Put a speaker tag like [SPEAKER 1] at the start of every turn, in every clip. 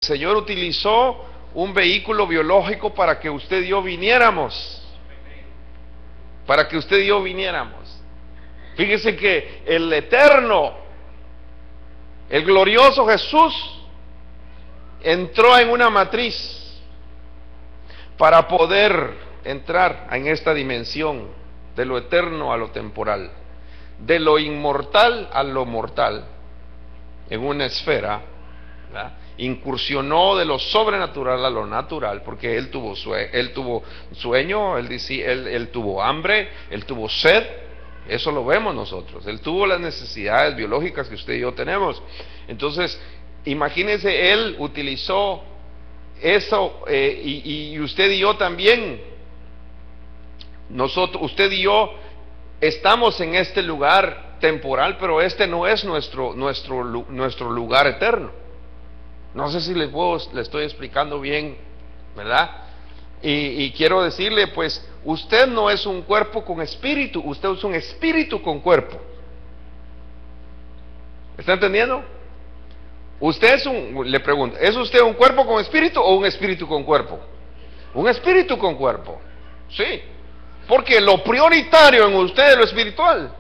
[SPEAKER 1] Señor utilizó un vehículo biológico para que usted y yo viniéramos. Para que usted y yo viniéramos. Fíjese que el eterno, el glorioso Jesús, entró en una matriz para poder entrar en esta dimensión de lo eterno a lo temporal, de lo inmortal a lo mortal, en una esfera, ¿verdad? Incursionó de lo sobrenatural a lo natural, porque él tuvo sueño, él tuvo hambre, él tuvo sed. Eso lo vemos nosotros. Él tuvo las necesidades biológicas que usted y yo tenemos. Entonces, imagínese, él utilizó eso, y usted y yo también. Usted y yo estamos en este lugar temporal, pero este no es nuestro lugar eterno. No sé si le estoy explicando bien, ¿verdad? Y quiero decirle, pues, usted no es un cuerpo con espíritu, usted es un espíritu con cuerpo. ¿Está entendiendo? Le pregunto, ¿es usted un cuerpo con espíritu o un espíritu con cuerpo? Un espíritu con cuerpo, sí. Porque lo prioritario en usted es lo espiritual.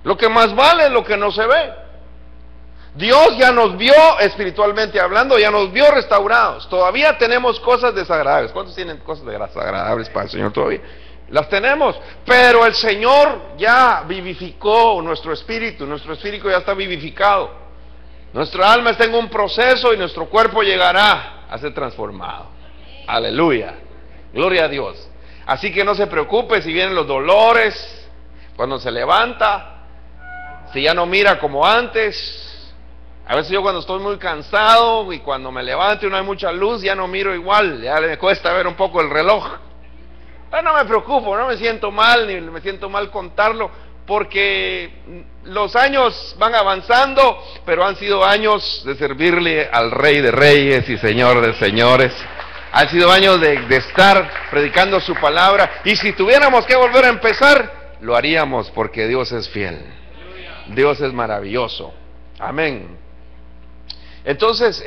[SPEAKER 1] Lo que más vale es lo que no se ve. Dios ya nos vio, espiritualmente hablando, ya nos vio restaurados. Todavía tenemos cosas desagradables. ¿Cuántos tienen cosas desagradables para el Señor todavía? Las tenemos, pero el Señor ya vivificó nuestro espíritu ya está vivificado. Nuestra alma está en un proceso y nuestro cuerpo llegará a ser transformado. Aleluya, gloria a Dios. Así que no se preocupe si vienen los dolores, cuando se levanta, si ya no mira como antes. A veces yo cuando estoy muy cansado y cuando me levanto y no hay mucha luz, ya no miro igual, ya me cuesta ver un poco el reloj. Pero no me preocupo, no me siento mal, ni me siento mal contarlo, porque los años van avanzando, pero han sido años de servirle al Rey de Reyes y Señor de Señores. Han sido años de estar predicando su palabra, y si tuviéramos que volver a empezar, lo haríamos, porque Dios es fiel. Dios es maravilloso. Amén. Entonces,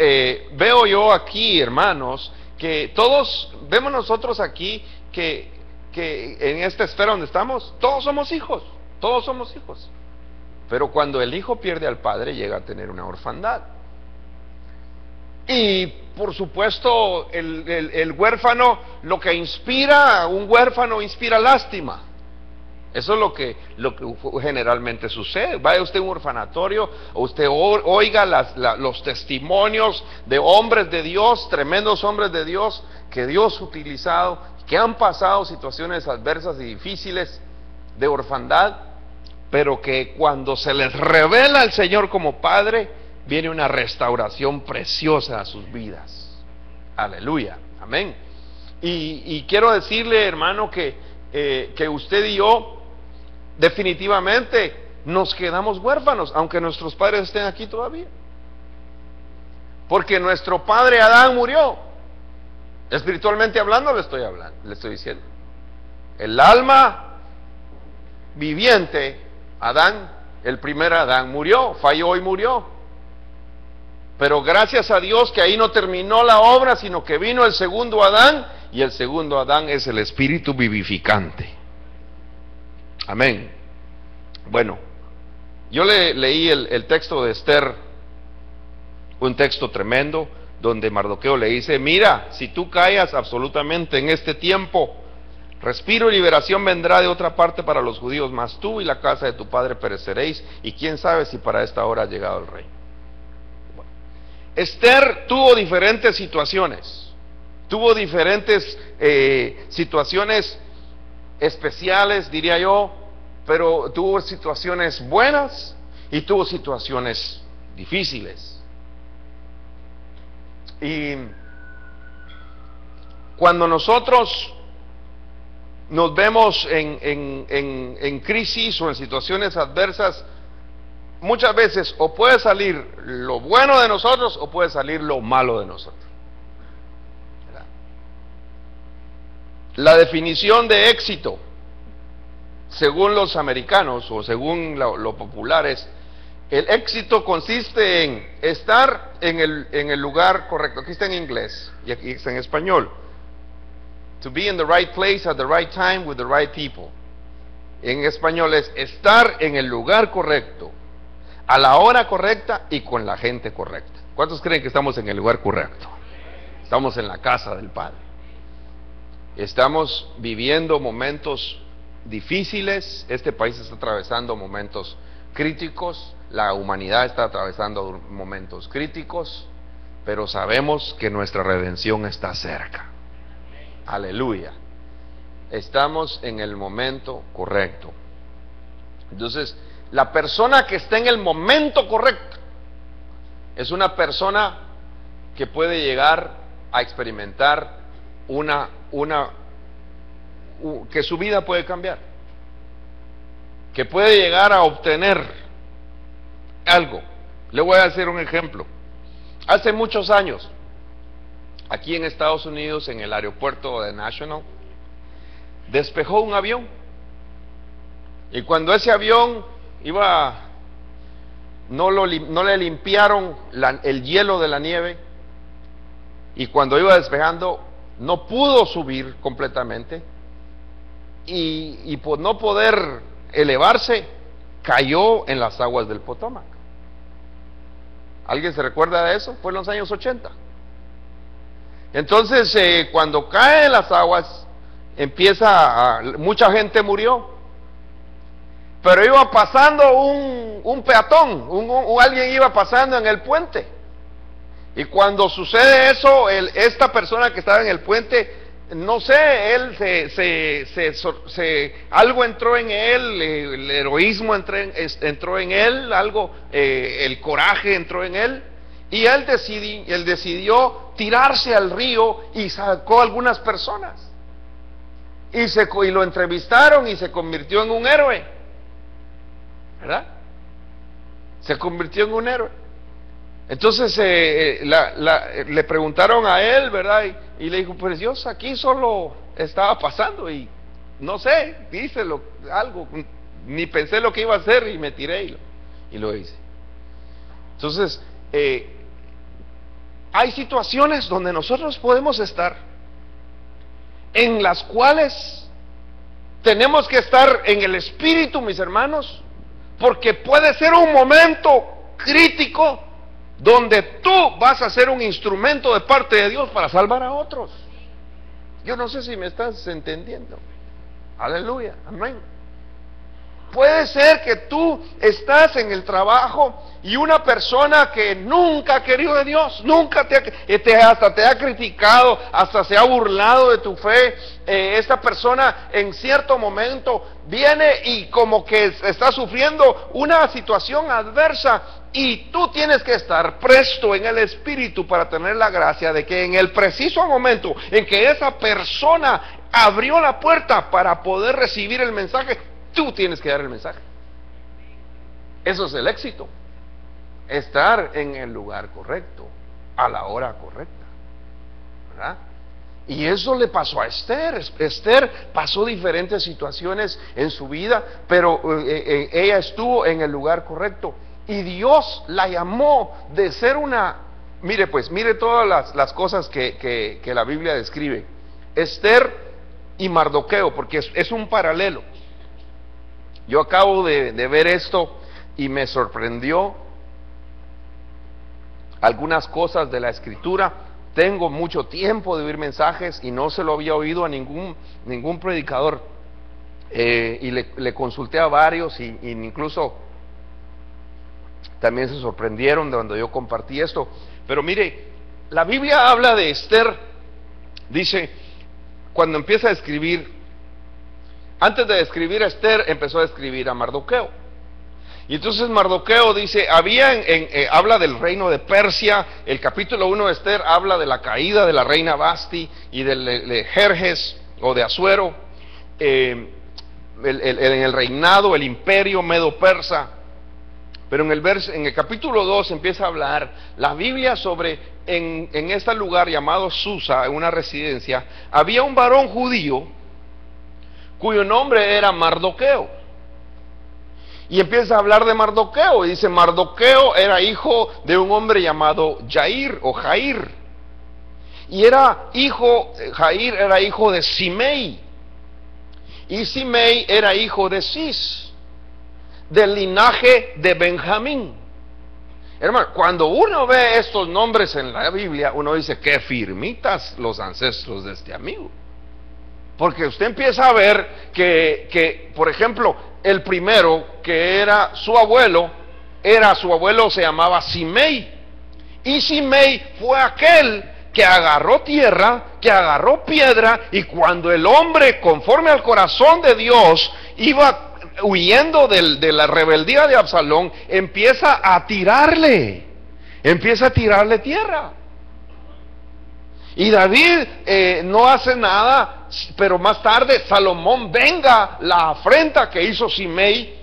[SPEAKER 1] veo yo aquí, hermanos, que todos, vemos nosotros aquí, que en esta esfera donde estamos, todos somos hijos. Pero cuando el hijo pierde al padre, llega a tener una orfandad. Y por supuesto, el huérfano, lo que inspira, un huérfano inspira lástima. Eso es lo que generalmente sucede. Vaya usted a un orfanatorio, o usted oiga los testimonios de hombres de Dios, tremendos hombres de Dios, que Dios ha utilizado, que han pasado situaciones adversas y difíciles de orfandad, pero que cuando se les revela el Señor como Padre, viene una restauración preciosa a sus vidas. Aleluya, amén. Y quiero decirle, hermano, que usted y yo definitivamente nos quedamos huérfanos, aunque nuestros padres estén aquí todavía, porque nuestro padre Adán murió. Espiritualmente hablando le estoy diciendo, el alma viviente, Adán, el primer Adán murió, falló y murió. Pero gracias a Dios que ahí no terminó la obra, sino que vino el segundo Adán, y el segundo Adán es el espíritu vivificante. Amén. Bueno, yo leí el texto de Esther, un texto tremendo, donde Mardoqueo le dice: mira, si tú callas absolutamente en este tiempo, respiro y liberación vendrá de otra parte para los judíos, mas tú y la casa de tu padre pereceréis, y quién sabe si para esta hora ha llegado el rey. Bueno, Esther tuvo diferentes situaciones, situaciones especiales, diría yo, pero tuvo situaciones buenas y tuvo situaciones difíciles. Y cuando nosotros nos vemos en crisis o en situaciones adversas, muchas veces o puede salir lo bueno de nosotros o puede salir lo malo de nosotros. La definición de éxito, según los americanos o según lo popular, es El éxito consiste en estar en el lugar correcto. Aquí está en inglés y aquí está en español. To be in the right place at the right time with the right people. En español es estar en el lugar correcto, a la hora correcta y con la gente correcta. ¿Cuántos creen que estamos en el lugar correcto? Estamos en la casa del Padre. Estamos viviendo momentos difíciles. Este país está atravesando momentos críticos. La humanidad está atravesando momentos críticos. Pero sabemos que nuestra redención está cerca. Aleluya. Estamos en el momento correcto. Entonces, la persona que está en el momento correcto es una persona que puede llegar a experimentar que su vida puede cambiar, que puede llegar a obtener algo. Le voy a hacer un ejemplo. Hace muchos años, aquí en Estados Unidos, en el aeropuerto de National, despejó un avión, y cuando ese avión no le limpiaron el hielo de la nieve, y cuando iba despejando no pudo subir completamente, y por no poder elevarse cayó en las aguas del Potomac. ¿Alguien se recuerda de eso? Fue en los años 80. Entonces cuando cae en las aguas mucha gente murió, pero iba pasando un peatón, alguien iba pasando en el puente, y cuando sucede eso, esta persona que estaba en el puente, no sé, él algo entró en él, el heroísmo entró en él, el coraje entró en él, y él decidió tirarse al río y sacó a algunas personas, y lo entrevistaron y se convirtió en un héroe, ¿verdad? Se convirtió en un héroe. Entonces le preguntaron a él, ¿verdad? Y le dijo, pues Dios, aquí solo estaba pasando y no sé, hice algo, ni pensé lo que iba a hacer y me tiré y lo hice. Entonces, hay situaciones donde nosotros podemos estar, en las cuales tenemos que estar en el Espíritu, mis hermanos, porque puede ser un momento crítico donde tú vas a ser un instrumento de parte de Dios para salvar a otros. Yo no sé si me estás entendiendo. Aleluya, amén. Puede ser que tú estás en el trabajo y una persona que nunca ha querido de Dios, nunca hasta te ha criticado, hasta se ha burlado de tu fe. Esta persona en cierto momento viene y como que está sufriendo una situación adversa, y tú tienes que estar presto en el Espíritu para tener la gracia de que en el preciso momento en que esa persona abrió la puerta para poder recibir el mensaje, tú tienes que dar el mensaje. Eso es el éxito. Estar en el lugar correcto, a la hora correcta, ¿verdad? Y eso le pasó a Esther. Esther pasó diferentes situaciones en su vida, pero ella estuvo en el lugar correcto. Y Dios la llamó de ser mire todas las cosas que la Biblia describe. Esther y Mardoqueo, porque es un paralelo. Yo acabo de ver esto y me sorprendió algunas cosas de la Escritura. Tengo mucho tiempo de oír mensajes y no se lo había oído a ningún predicador. Y le consulté a varios y incluso también se sorprendieron de cuando yo compartí esto. Pero mire, la Biblia habla de Esther, dice, cuando empieza a escribir, antes de escribir a Esther, empezó a escribir a Mardoqueo. Y entonces Mardoqueo dice, habla del reino de Persia. El capítulo 1 de Esther habla de la caída de la reina Basti y de Jerjes o de Asuero, en el reinado, el imperio medo-persa. Pero en el capítulo 2 empieza a hablar la Biblia sobre, en este lugar llamado Susa, en una residencia, había un varón judío cuyo nombre era Mardoqueo. Y empieza a hablar de Mardoqueo, y dice, Mardoqueo era hijo de un hombre llamado Jair o Jair. Y Jair era hijo de Simei. Y Simei era hijo de Cis, del linaje de Benjamín. Hermano, cuando uno ve estos nombres en la Biblia, uno dice, qué firmitas los ancestros de este amigo. Porque usted empieza a ver que, por ejemplo, el primero, que era su abuelo se llamaba Simei. Y Simei fue aquel que agarró tierra, que agarró piedra, y cuando el hombre, conforme al corazón de Dios, iba huyendo de la rebeldía de Absalón, empieza a tirarle tierra. Y David no hace nada, pero más tarde Salomón venga la afrenta que hizo Simei,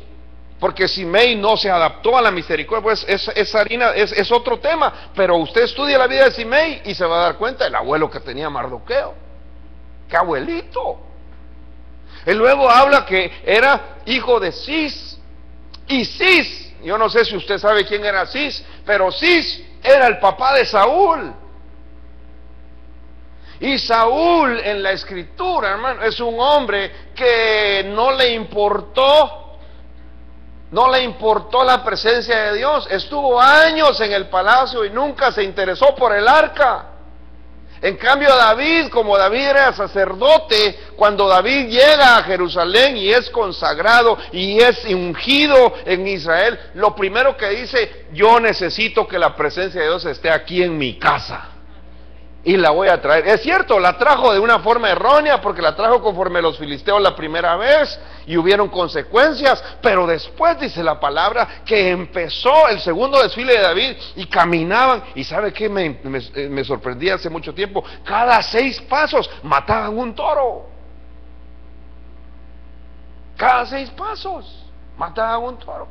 [SPEAKER 1] porque Simei no se adaptó a la misericordia. Pues es otro tema, pero usted estudia la vida de Simei y se va a dar cuenta del abuelo que tenía Mardoqueo. ¡Qué abuelito! Y luego habla que era hijo de Cis, y Cis, yo no sé si usted sabe quién era Cis, pero Cis era el papá de Saúl. Y Saúl en la escritura, hermano, es un hombre que no le importó la presencia de Dios. Estuvo años en el palacio y nunca se interesó por el arca. En cambio David, como David era sacerdote, cuando David llega a Jerusalén y es consagrado y es ungido en Israel, lo primero que dice, yo necesito que la presencia de Dios esté aquí en mi casa. Y la voy a traer. Es cierto, la trajo de una forma errónea, porque la trajo conforme los filisteos la primera vez, y hubieron consecuencias, pero después dice la palabra que empezó el segundo desfile de David, y caminaban, y ¿sabe qué? Me sorprendía hace mucho tiempo, cada 6 pasos mataban un toro. Cada 6 pasos mataban un toro.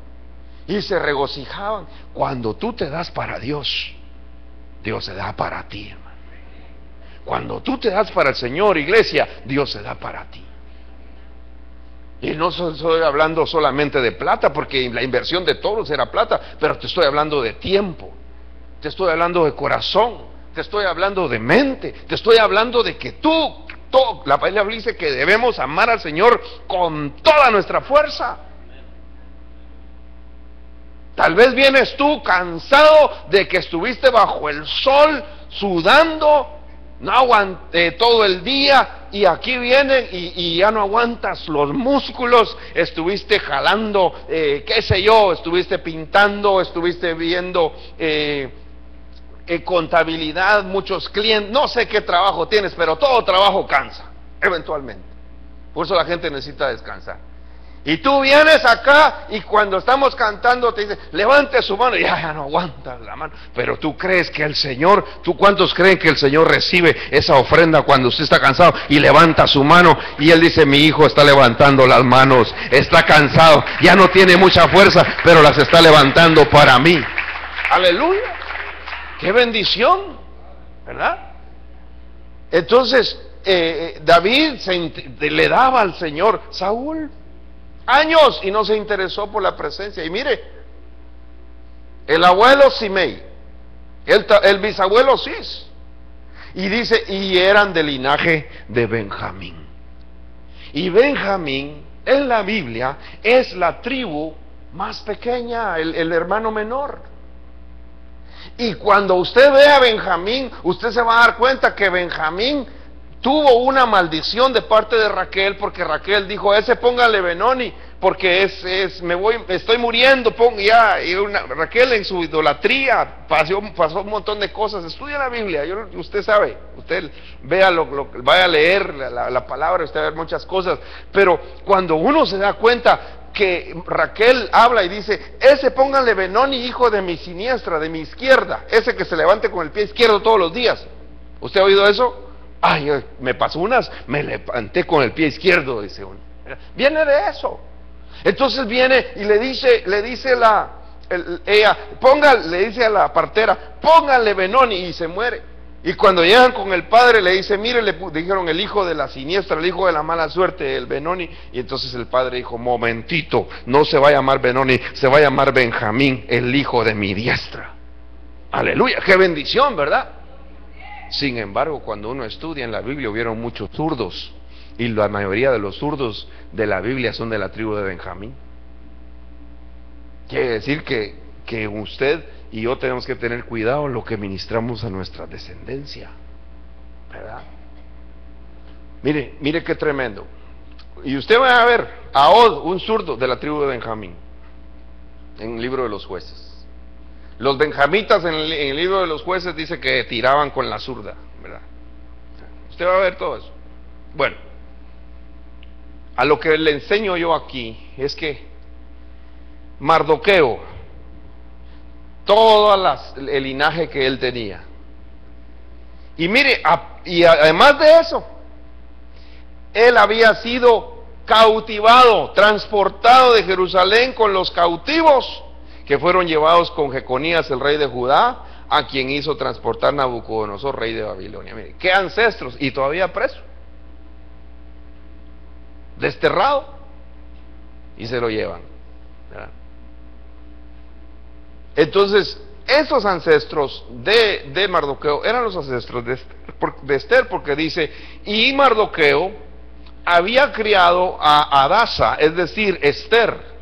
[SPEAKER 1] Y se regocijaban. Cuando tú te das para Dios, Dios se da para ti, hermano. Cuando tú te das para el Señor, iglesia, Dios se da para ti. Y no estoy hablando solamente de plata, porque la inversión de todos era plata, pero te estoy hablando de tiempo, te estoy hablando de corazón, te estoy hablando de mente, te estoy hablando de que la Biblia dice que debemos amar al Señor con toda nuestra fuerza. Tal vez vienes tú cansado de que estuviste bajo el sol, sudando, no aguanté todo el día, y aquí vienen y ya no aguantas los músculos, estuviste jalando, qué sé yo, estuviste pintando, estuviste viendo contabilidad, muchos clientes, no sé qué trabajo tienes, pero todo trabajo cansa, eventualmente. Por eso la gente necesita descansar. Y tú vienes acá y cuando estamos cantando te dice, levante su mano, y ya no aguantas la mano. Pero tú crees que el Señor, ¿cuántos creen que el Señor recibe esa ofrenda cuando usted está cansado y levanta su mano? Y Él dice, mi hijo está levantando las manos, está cansado, ya no tiene mucha fuerza, pero las está levantando para mí. Aleluya, qué bendición, ¿verdad? Entonces David le daba al Señor. Saúl años y no se interesó por la presencia. Y mire, el abuelo Simei, el bisabuelo Cis, y dice, y eran del linaje de Benjamín. Y Benjamín en la Biblia es la tribu más pequeña, el hermano menor. Y cuando usted ve a Benjamín, usted se va a dar cuenta que Benjamín tuvo una maldición de parte de Raquel, porque Raquel dijo, ese póngale Benoni, porque estoy muriendo, Raquel en su idolatría pasó un montón de cosas. Estudia la Biblia, usted sabe, usted vaya a leer la palabra, usted va a ver muchas cosas, pero cuando uno se da cuenta que Raquel habla y dice, ese póngale Benoni, hijo de mi siniestra, de mi izquierda, ese que se levante con el pie izquierdo todos los días. ¿Usted ha oído eso? Ay, me pasó me levanté con el pie izquierdo, dice uno. Viene de eso. Entonces viene y le dice ella, le dice a la partera, póngale Benoni, y se muere. Y cuando llegan con el padre le dice, mire, le dijeron el hijo de la siniestra, el hijo de la mala suerte, el Benoni. Y entonces el padre dijo, momentito, no se va a llamar Benoni, se va a llamar Benjamín, el hijo de mi diestra. Aleluya, qué bendición, ¿verdad? Sin embargo, cuando uno estudia en la Biblia hubieron muchos zurdos, y la mayoría de los zurdos de la Biblia son de la tribu de Benjamín. Quiere decir que usted y yo tenemos que tener cuidado lo que ministramos a nuestra descendencia, ¿verdad? Mire qué tremendo. Y usted va a ver a Og, un zurdo de la tribu de Benjamín, en el libro de los jueces. Los benjamitas en el libro de los jueces dice que tiraban con la zurda, ¿verdad? Usted va a ver todo eso. Bueno, a lo que le enseño yo aquí es que Mardoqueo, todo el linaje que él tenía, y mire, y además de eso, él había sido cautivado, transportado de Jerusalén con los cautivos que fueron llevados con Jeconías, el rey de Judá, a quien hizo transportar Nabucodonosor, rey de Babilonia. Mire, qué ancestros, y todavía preso, desterrado, y se lo llevan, ¿verdad? Entonces, esos ancestros de Mardoqueo eran los ancestros de Esther, porque dice, y Mardoqueo había criado a Hadasa, es decir, Esther,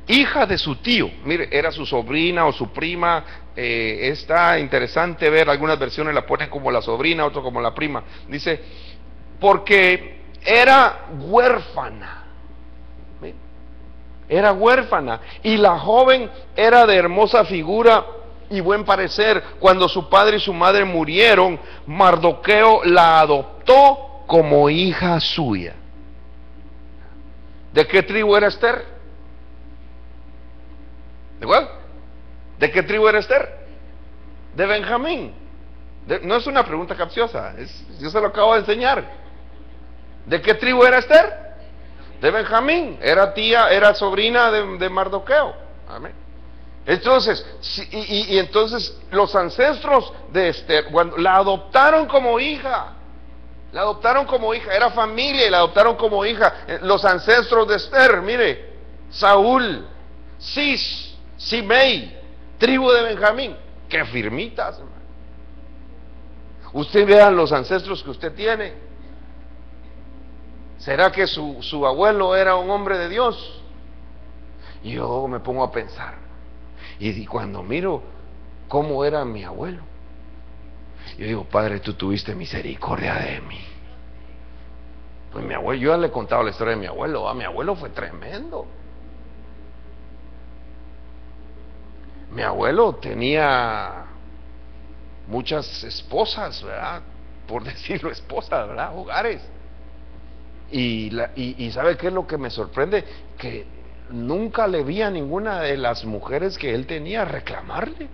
[SPEAKER 1] hija de su tío. Mire, era su sobrina o su prima. Está interesante ver, algunas versiones la ponen como la sobrina, otras como la prima. Dice, porque era huérfana. Era huérfana, y la joven era de hermosa figura y buen parecer. Cuando su padre y su madre murieron, Mardoqueo la adoptó como hija suya. ¿De qué tribu era Esther? ¿De cuál? ¿De qué tribu era Esther? De Benjamín. No es una pregunta capciosa, yo se lo acabo de enseñar. ¿De qué tribu era Esther? De Benjamín. Era sobrina de Mardoqueo. Amén. Entonces, entonces los ancestros de Esther, cuando la adoptaron como hija, era familia y la adoptaron como hija. Los ancestros de Esther, mire, Saúl, Cis, Simei, tribu de Benjamín. Qué firmitas, hermano. Usted vea los ancestros que usted tiene. ¿Será que su abuelo era un hombre de Dios? Yo me pongo a pensar, y cuando miro cómo era mi abuelo, yo digo, Padre, tú tuviste misericordia de mí. Pues mi abuelo, yo ya le he contado la historia de mi abuelo. Mi abuelo fue tremendo. Mi abuelo tenía muchas esposas, ¿verdad? Por decirlo esposas, ¿verdad? Hogares. Y ¿sabe qué es lo que me sorprende? Que nunca le vi a ninguna de las mujeres que él tenía reclamarle.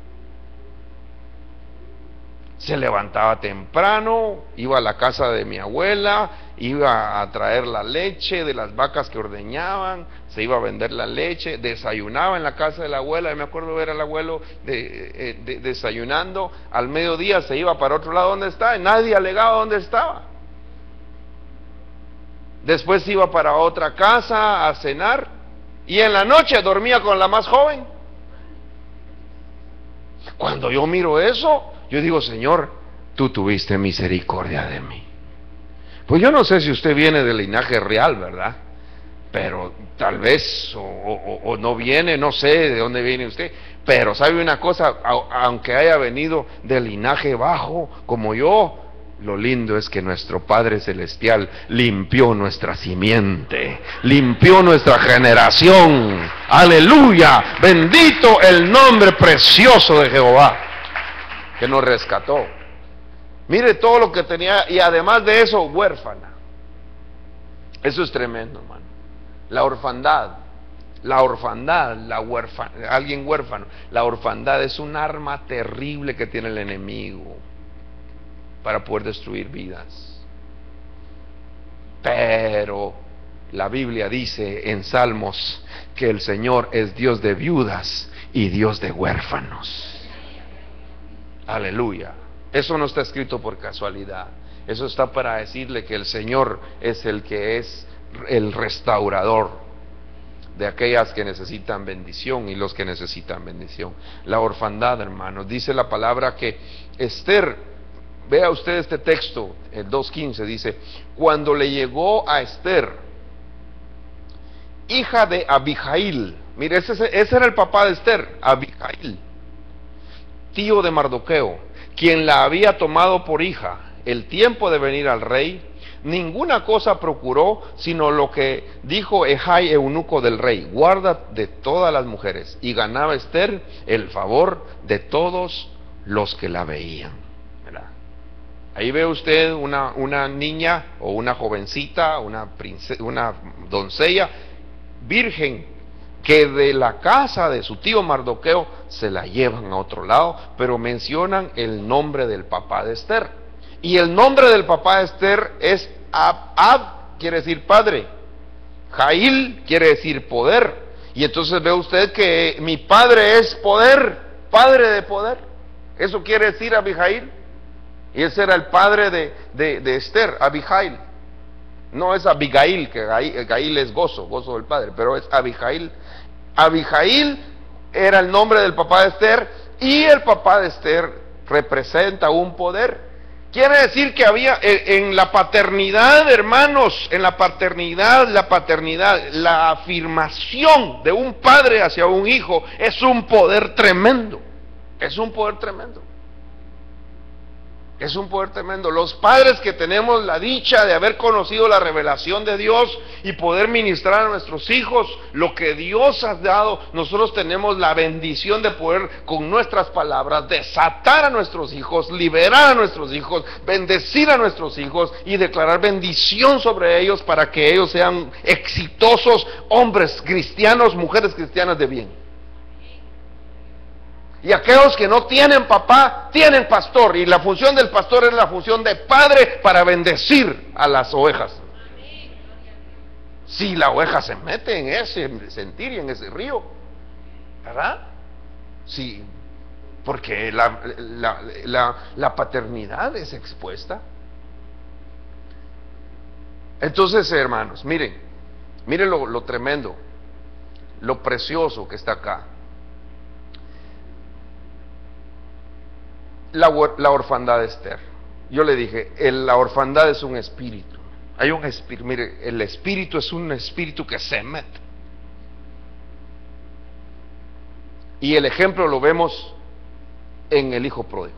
[SPEAKER 1] Se levantaba temprano, iba a la casa de mi abuela, iba a traer la leche de las vacas que ordeñaban, se iba a vender la leche, desayunaba en la casa de la abuela. Yo me acuerdo ver al abuelo desayunando, al mediodía se iba para otro lado donde estaba, y nadie alegaba dónde estaba. Después iba para otra casa a cenar, y en la noche dormía con la más joven. Cuando yo miro eso, yo digo, Señor, tú tuviste misericordia de mí. Pues yo no sé si usted viene del linaje real, ¿verdad? Pero tal vez, o no viene, no sé de dónde viene usted. Pero sabe una cosa, aunque haya venido del linaje bajo como yo, lo lindo es que nuestro Padre Celestial limpió nuestra simiente, limpió nuestra generación. Aleluya, bendito el nombre precioso de Jehová, que nos rescató. Mire todo lo que tenía, y además de eso, huérfana. Eso es tremendo, hermano. La orfandad, alguien huérfano. La orfandad es un arma terrible que tiene el enemigo para poder destruir vidas. Pero la Biblia dice en Salmos que el Señor es Dios de viudas y Dios de huérfanos. Aleluya. Eso no está escrito por casualidad. Eso está para decirle que el Señor es el que es el restaurador de aquellas que necesitan bendición y los que necesitan bendición. La orfandad, hermanos, dice la palabra que Esther, vea usted este texto, el 2:15, dice: cuando le llegó a Esther, hija de Abihail, mire, ese era el papá de Esther, Abihail, tío de Mardoqueo, quien la había tomado por hija, el tiempo de venir al rey, ninguna cosa procuró, sino lo que dijo Ejai, eunuco del rey: guarda de todas las mujeres. Y ganaba Esther el favor de todos los que la veían. ¿Verdad? Ahí ve usted una niña o una jovencita, una doncella virgen, que de la casa de su tío Mardoqueo se la llevan a otro lado, pero mencionan el nombre del papá de Esther. Y el nombre del papá de Esther es Ab, quiere decir padre. Jail quiere decir poder. Y entonces ve usted que mi padre es poder, padre de poder. Eso quiere decir Abihail. Y ese era el padre de Esther, Abihail. No es Abigail, que Gail es gozo del padre, pero es Abihail. Abihail era el nombre del papá de Esther, y el papá de Esther representa un poder. Quiere decir que había en la paternidad, hermanos, en la paternidad, la afirmación de un padre hacia un hijo es un poder tremendo. Es un poder tremendo. Es un poder tremendo. Los padres que tenemos la dicha de haber conocido la revelación de Dios y poder ministrar a nuestros hijos lo que Dios ha dado, nosotros tenemos la bendición de poder con nuestras palabras desatar a nuestros hijos, liberar a nuestros hijos, bendecir a nuestros hijos y declarar bendición sobre ellos para que ellos sean exitosos hombres cristianos, mujeres cristianas de bien. Y aquellos que no tienen papá, tienen pastor. Y la función del pastor es la función de padre para bendecir a las ovejas. Si la oveja se mete en ese sentir y en ese río, ¿verdad? Sí, porque la paternidad es expuesta. Entonces, hermanos, miren lo tremendo, lo precioso que está acá. La orfandad de Esther. Yo le dije, la orfandad es un espíritu. Hay un espíritu, mire, el espíritu es un espíritu que se mete. Y el ejemplo lo vemos en el hijo pródigo.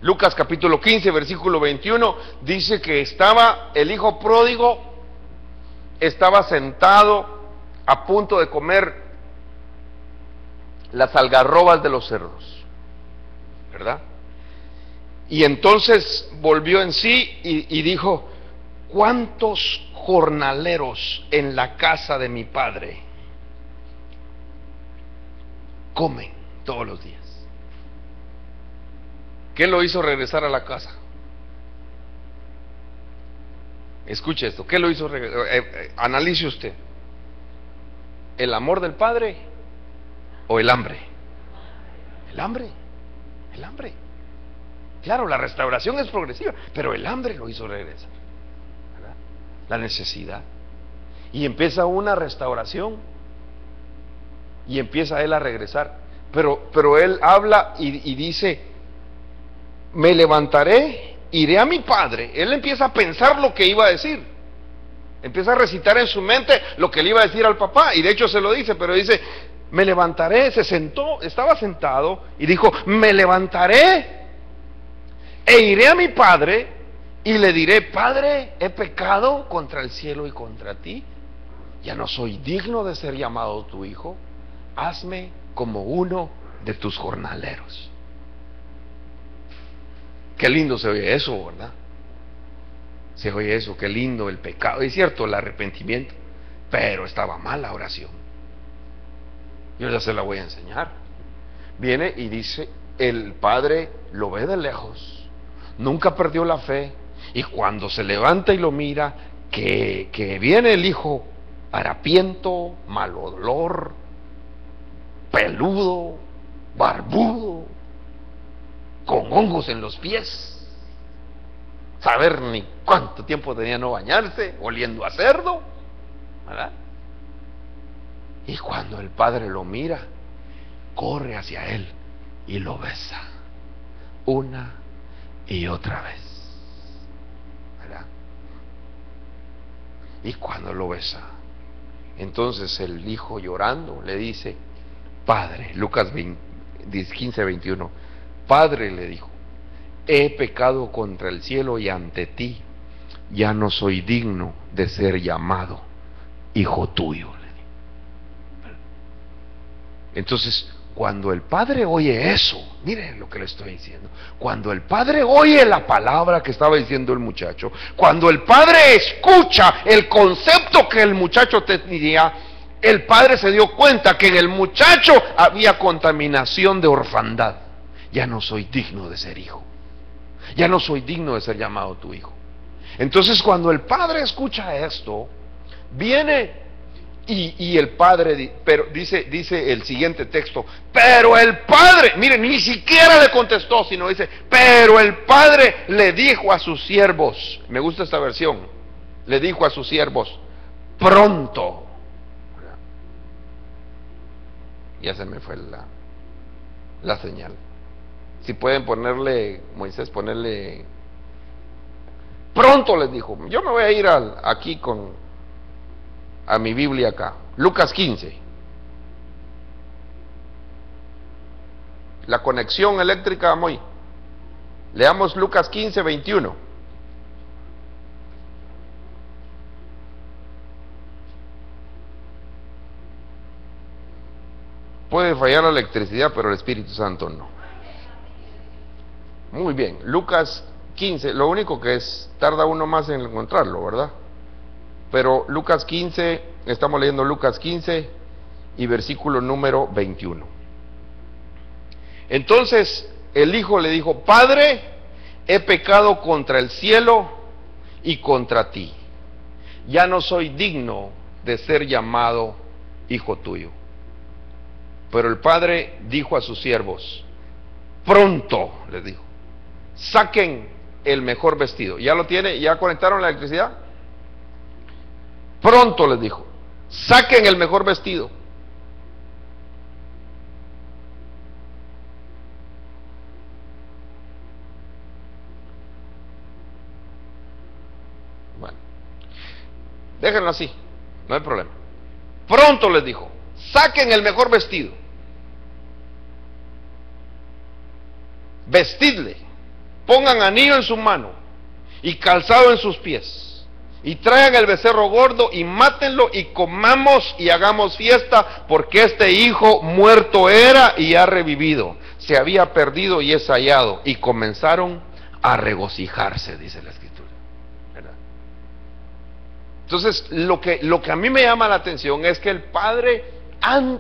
[SPEAKER 1] Lucas capítulo 15, versículo 21, dice que estaba el hijo pródigo, estaba sentado a punto de comer las algarrobas de los cerdos, ¿verdad? Y entonces volvió en sí y dijo: ¿cuántos jornaleros en la casa de mi padre comen todos los días? ¿Qué lo hizo regresar a la casa? Escuche esto, ¿qué lo hizo regresar? Analice usted. ¿El amor del padre o el hambre? El hambre. Claro, la restauración es progresiva, pero el hambre lo hizo regresar, ¿verdad? La necesidad. Y empieza una restauración y empieza él a regresar. Pero él habla y dice: me levantaré, iré a mi padre. Él empieza a pensar lo que iba a decir. Empieza a recitar en su mente lo que le iba a decir al papá. Y de hecho se lo dice, pero dice: me levantaré. Se sentó, estaba sentado y dijo: me levantaré e iré a mi padre y le diré: Padre, he pecado contra el cielo y contra ti, ya no soy digno de ser llamado tu hijo, hazme como uno de tus jornaleros. Qué lindo se oye eso, ¿verdad? Se oye eso, qué lindo el pecado. Es cierto, el arrepentimiento, pero estaba mal la oración. Yo ya se la voy a enseñar. Viene y dice: el padre lo ve de lejos, nunca perdió la fe, y cuando se levanta y lo mira, que viene el hijo harapiento, mal olor, peludo, barbudo, con hongos en los pies, saber ni cuánto tiempo tenía no bañarse, oliendo a cerdo, ¿verdad? Y cuando el padre lo mira, corre hacia él y lo besa una y otra vez, ¿verdad? Y cuando lo besa, entonces el hijo llorando le dice: Padre, Lucas 15:21, Padre, le dijo, he pecado contra el cielo y ante ti, ya no soy digno de ser llamado hijo tuyo. Entonces, cuando el padre oye eso, miren lo que le estoy diciendo, cuando el padre oye la palabra que estaba diciendo el muchacho, cuando el padre escucha el concepto que el muchacho tenía, el padre se dio cuenta que en el muchacho había contaminación de orfandad. Ya no soy digno de ser hijo, ya no soy digno de ser llamado tu hijo. Entonces, cuando el padre escucha esto, viene y el padre, pero dice el siguiente texto, pero el padre, miren, ni siquiera le contestó, sino dice, pero el padre le dijo a sus siervos, me gusta esta versión, le dijo a sus siervos, pronto. Ya se me fue la señal. Si pueden ponerle, Moisés, ponerle, pronto les dijo. Yo me voy a ir aquí a mi Biblia acá, Lucas 15. La conexión eléctrica, muy. Leamos Lucas 15:21. Puede fallar la electricidad, pero el Espíritu Santo no. Muy bien, Lucas 15, lo único que tarda uno más en encontrarlo, ¿verdad? Pero Lucas 15, estamos leyendo Lucas 15 y versículo número 21. Entonces el hijo le dijo, Padre, he pecado contra el cielo y contra ti. Ya no soy digno de ser llamado hijo tuyo. Pero el padre dijo a sus siervos, pronto, les dijo, saquen el mejor vestido. ¿Ya lo tiene? ¿Ya conectaron la electricidad? Pronto, les dijo, saquen el mejor vestido. Bueno, déjenlo así, no hay problema. Pronto, les dijo, saquen el mejor vestido, vestidle, pongan anillo en su mano y calzado en sus pies, y traigan el becerro gordo y mátenlo y comamos y hagamos fiesta, porque este hijo muerto era y ha revivido, se había perdido y es hallado. Y comenzaron a regocijarse, dice la escritura, ¿verdad? Entonces, lo que a mí me llama la atención es que el padre,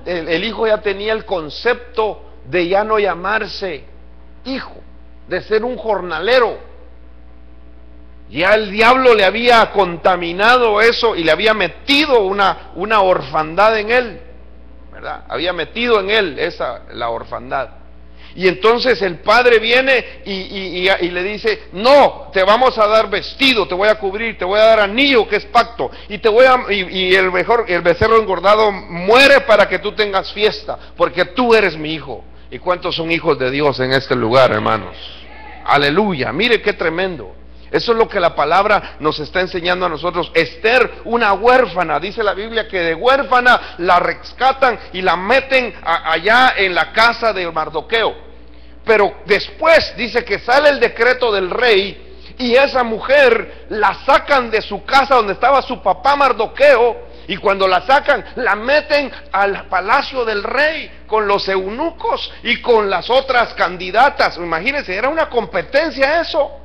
[SPEAKER 1] el hijo ya tenía el concepto de ya no llamarse hijo, de ser un jornalero. Ya el diablo le había contaminado eso y le había metido una orfandad en él, ¿verdad? Había metido en él la orfandad. Y entonces el padre viene y le dice, no, te vamos a dar vestido, te voy a cubrir, te voy a dar anillo, que es pacto, y el becerro engordado muere para que tú tengas fiesta, porque tú eres mi hijo. ¿Y cuántos son hijos de Dios en este lugar, hermanos? Aleluya, mire qué tremendo. Eso es lo que la palabra nos está enseñando a nosotros. Esther, una huérfana, dice la Biblia que de huérfana la rescatan y la meten allá en la casa de Mardoqueo. Pero después dice que sale el decreto del rey y esa mujer la sacan de su casa donde estaba su papá Mardoqueo, y cuando la sacan, la meten al palacio del rey con los eunucos y con las otras candidatas. Imagínense, era una competencia eso.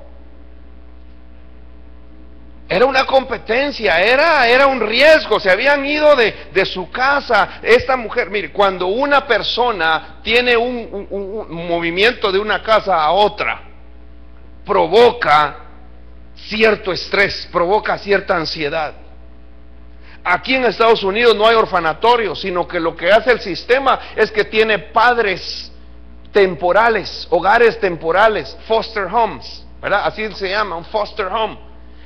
[SPEAKER 1] Era una competencia, era un riesgo, se habían ido de su casa. Esta mujer, mire, cuando una persona tiene un movimiento de una casa a otra, provoca cierto estrés, provoca cierta ansiedad. Aquí en Estados Unidos no hay orfanatorio, sino que lo que hace el sistema es que tiene padres temporales, hogares temporales, foster homes, ¿verdad? Así se llama, un foster home.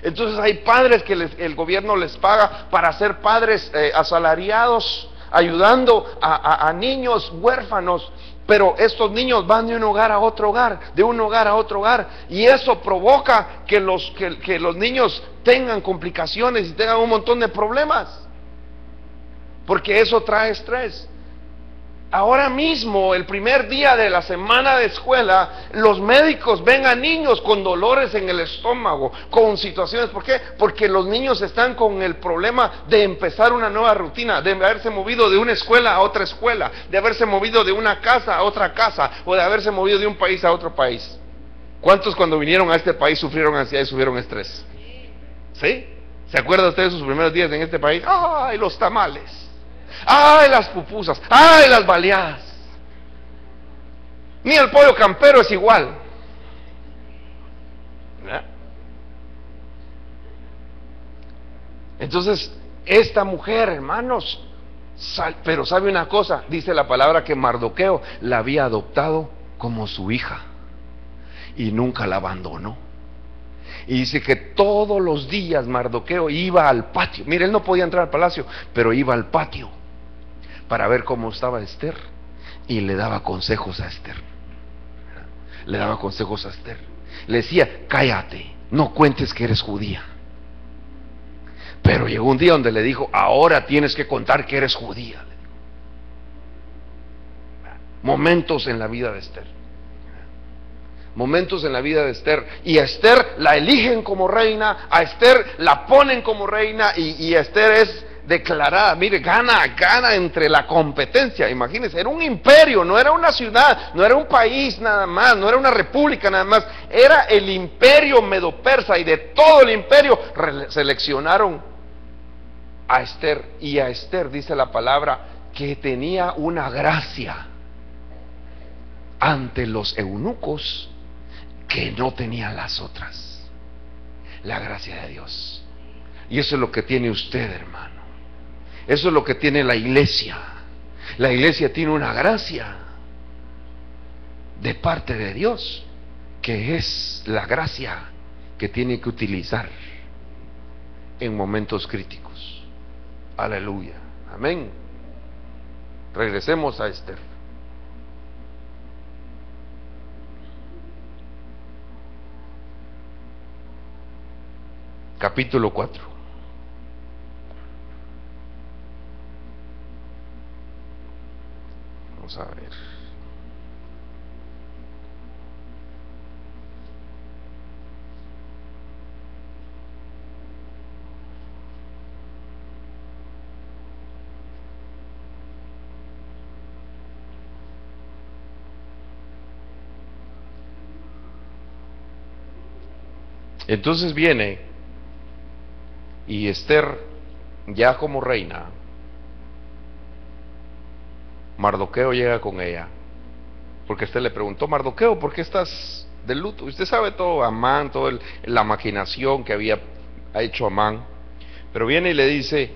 [SPEAKER 1] Entonces hay padres que el gobierno les paga para ser padres asalariados, ayudando a niños huérfanos. Pero estos niños van de un hogar a otro hogar, de un hogar a otro hogar, y eso provoca que los niños tengan complicaciones y tengan un montón de problemas, porque eso trae estrés. Ahora mismo, el primer día de la semana de escuela, los médicos ven a niños con dolores en el estómago, con situaciones. ¿Por qué? Porque los niños están con el problema de empezar una nueva rutina, de haberse movido de una escuela a otra escuela, de haberse movido de una casa a otra casa, o de haberse movido de un país a otro país. ¿Cuántos cuando vinieron a este país sufrieron ansiedad y sufrieron estrés? ¿Sí? ¿Se acuerdan ustedes de sus primeros días en este país? ¡Ay, los tamales! ¡Ay, las pupusas! ¡Ay, las baleadas! Ni el pollo campero es igual. ¿Verdad? Entonces, esta mujer, hermanos, pero sabe una cosa, dice la palabra que Mardoqueo la había adoptado como su hija y nunca la abandonó. Y dice que todos los días Mardoqueo iba al patio. Mire, él no podía entrar al palacio, pero iba al patio para ver cómo estaba Esther, y le daba consejos a Esther. Le daba consejos a Esther. Le decía, cállate, no cuentes que eres judía. Pero llegó un día donde le dijo, ahora tienes que contar que eres judía. Momentos en la vida de Esther. Momentos en la vida de Esther. Y a Esther la eligen como reina, a Esther la ponen como reina, y Esther es declarada, mire, gana entre la competencia. Imagínense, era un imperio, no era una ciudad, no era un país nada más, no era una república nada más, era el imperio medo-persa, y de todo el imperio seleccionaron a Esther. Y a Esther dice la palabra que tenía una gracia ante los eunucos que no tenían las otras. La gracia de Dios. Y eso es lo que tiene usted, hermano. Eso es lo que tiene la iglesia. La iglesia tiene una gracia de parte de Dios, que es la gracia que tiene que utilizar en momentos críticos. Aleluya. Amén. Regresemos a Esther. Capítulo 4. Vamos a ver. Entonces viene, y Esther, ya como reina, Mardoqueo llega con ella, porque Esther le preguntó, Mardoqueo, ¿por qué estás de luto? Usted sabe todo, Amán, toda la maquinación que había hecho Amán. Pero viene y le dice,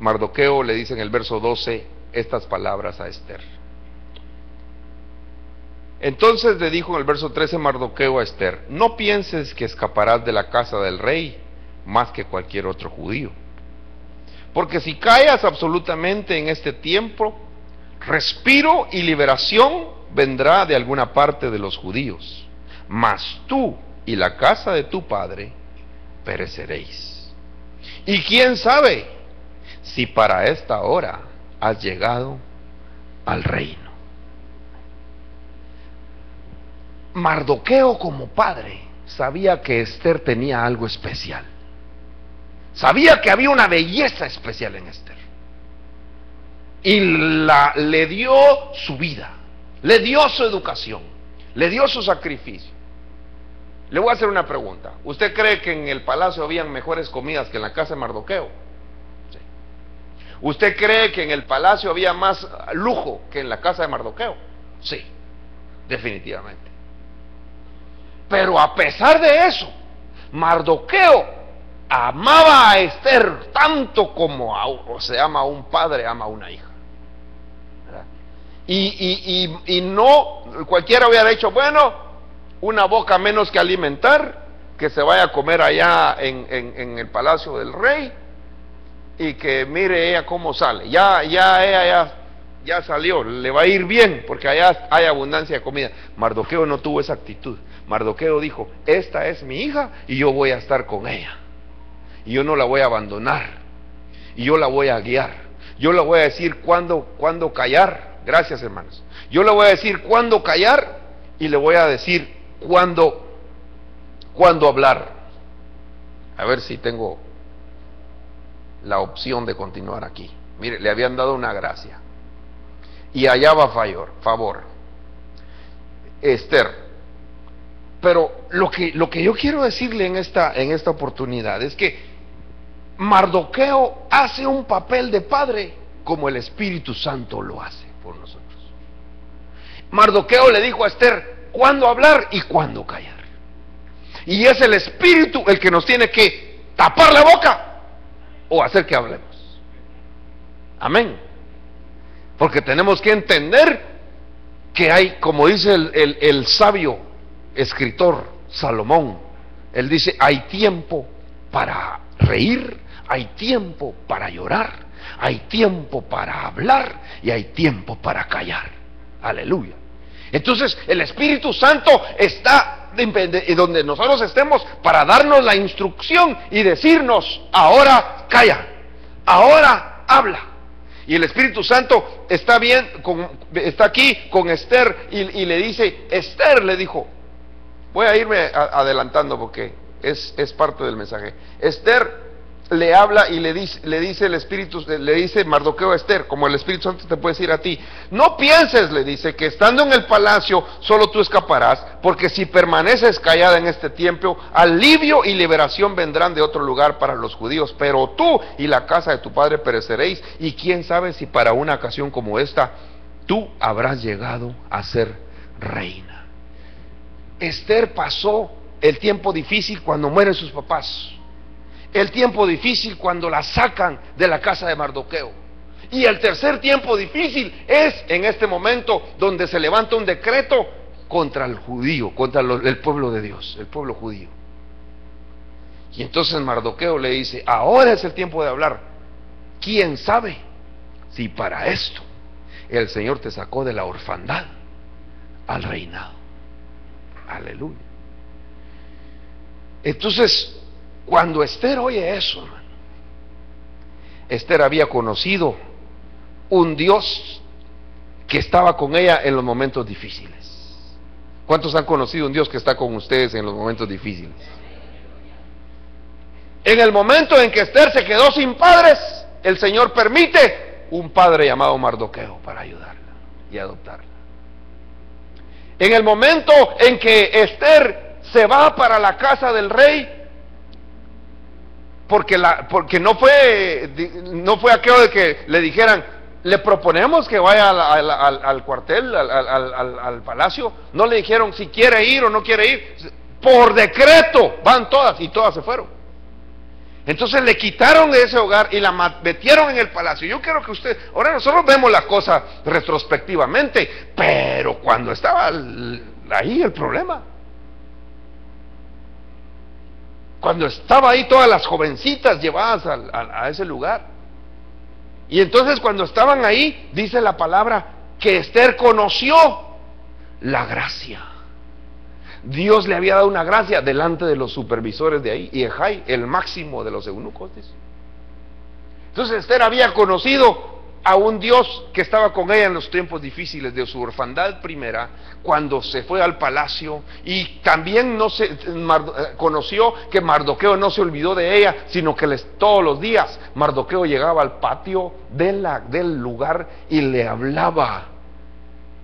[SPEAKER 1] Mardoqueo le dice en el verso 12 estas palabras a Esther. Entonces le dijo en el verso 13 Mardoqueo a Esther, no pienses que escaparás de la casa del rey más que cualquier otro judío. Porque si callas absolutamente en este tiempo, respiro y liberación vendrá de alguna parte de los judíos, mas tú y la casa de tu padre pereceréis. Y quién sabe si para esta hora has llegado al reino. Mardoqueo como padre sabía que Esther tenía algo especial. Sabía que había una belleza especial en Esther. Y le dio su vida, le dio su educación, le dio su sacrificio. Le voy a hacer una pregunta. ¿Usted cree que en el palacio habían mejores comidas que en la casa de Mardoqueo? Sí. ¿Usted cree que en el palacio había más lujo que en la casa de Mardoqueo? Sí, definitivamente. Pero a pesar de eso, Mardoqueo amaba a Esther tanto como se ama a un padre, ama a una hija, ¿verdad? Y no, cualquiera hubiera dicho, bueno, una boca menos que alimentar, que se vaya a comer allá en el palacio del rey, y que mire ella cómo sale. Ya salió, le va a ir bien, porque allá hay abundancia de comida. Mardoqueo no tuvo esa actitud. Mardoqueo dijo, esta es mi hija y yo voy a estar con ella. Y yo no la voy a abandonar. Y yo la voy a guiar. Yo le voy a decir cuándo callar. Gracias, hermanos. Yo le voy a decir cuándo callar y le voy a decir cuándo hablar. A ver si tengo la opción de continuar aquí. Mire, le habían dado una gracia y hallaba favor Esther. Pero lo que yo quiero decirle en esta oportunidad es que Mardoqueo hace un papel de padre como el Espíritu Santo lo hace por nosotros. Mardoqueo le dijo a Esther cuándo hablar y cuándo callar. Y es el Espíritu el que nos tiene que tapar la boca o hacer que hablemos. Amén. Porque tenemos que entender que hay, como dice el sabio escritor Salomón, él dice, hay tiempo para reír, hay tiempo para llorar, hay tiempo para hablar y hay tiempo para callar. Aleluya. Entonces el Espíritu Santo está donde nosotros estemos para darnos la instrucción y decirnos, ahora calla, ahora habla. Y el Espíritu Santo está aquí con Esther y le dice, Esther le dijo, voy a irme adelantando porque es parte del mensaje. Esther le habla y le dice el Espíritu, le dice Mardoqueo a Esther, como el Espíritu Santo te puede decir a ti, no pienses, le dice, que estando en el palacio solo tú escaparás, porque si permaneces callada en este tiempo, alivio y liberación vendrán de otro lugar para los judíos, pero tú y la casa de tu padre pereceréis, y quién sabe si para una ocasión como esta tú habrás llegado a ser reina. Esther pasó el tiempo difícil cuando mueren sus papás, el tiempo difícil cuando la sacan de la casa de Mardoqueo, y el tercer tiempo difícil es en este momento donde se levanta un decreto contra el judío, contra el pueblo de Dios, el pueblo judío. Y entonces Mardoqueo le dice, ahora es el tiempo de hablar. ¿Quién sabe si para esto el Señor te sacó de la orfandad al reinado? Aleluya. Entonces, cuando Esther oye eso, hermano, Esther había conocido un Dios que estaba con ella en los momentos difíciles. ¿Cuántos han conocido un Dios que está con ustedes en los momentos difíciles? En el momento en que Esther se quedó sin padres, el Señor permite un padre llamado Mardoqueo para ayudarla y adoptarla. En el momento en que Esther se va para la casa del rey, porque no fue aquello de que le dijeran, le proponemos que vaya al cuartel, al palacio. No le dijeron si quiere ir o no quiere ir. Por decreto van todas, y todas se fueron. Entonces le quitaron de ese hogar y la metieron en el palacio. Yo quiero que ahora nosotros vemos la cosa retrospectivamente, pero cuando estaba ahí el problema, cuando estaba ahí todas las jovencitas llevadas a ese lugar, y entonces cuando estaban ahí, dice la palabra que Esther conoció la gracia. Dios le había dado una gracia delante de los supervisores de ahí, y Ejai, el máximo de los eunucos, dice. Entonces Esther había conocido a un Dios que estaba con ella en los tiempos difíciles de su orfandad primera, cuando se fue al palacio, y también conoció que Mardoqueo no se olvidó de ella, sino que todos los días Mardoqueo llegaba al patio del lugar y le hablaba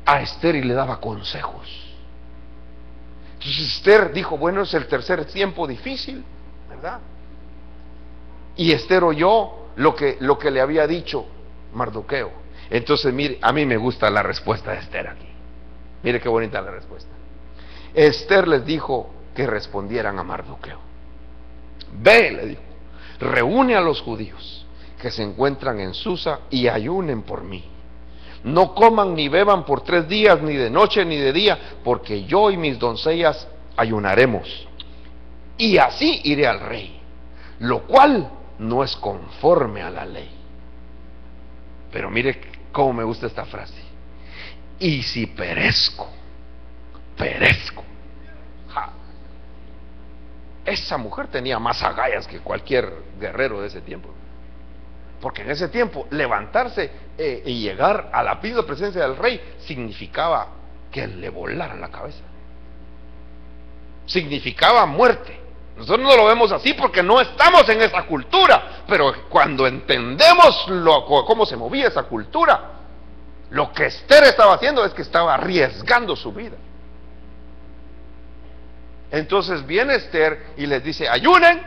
[SPEAKER 1] a Esther y le daba consejos. Entonces Esther dijo, bueno, es el tercer tiempo difícil, ¿verdad? Y Esther oyó lo que le había dicho Mardoqueo. Entonces, mire, a mí me gusta la respuesta de Esther aquí. Mire qué bonita la respuesta. Esther les dijo que respondieran a Mardoqueo. Ve, le dijo, reúne a los judíos que se encuentran en Susa y ayunen por mí, no coman ni beban por 3 días, ni de noche ni de día, porque yo y mis doncellas ayunaremos. Y así iré al rey, lo cual no es conforme a la ley. Pero mire cómo me gusta esta frase. Y si perezco, perezco. Ja. Esa mujer tenía más agallas que cualquier guerrero de ese tiempo. Porque en ese tiempo levantarse y llegar a la misma presencia del rey significaba que le volaran la cabeza. Significaba muerte. Nosotros no lo vemos así porque no estamos en esa cultura, pero cuando entendemos cómo se movía esa cultura, lo que Esther estaba haciendo es que estaba arriesgando su vida. Entonces viene Esther y les dice: ayunen,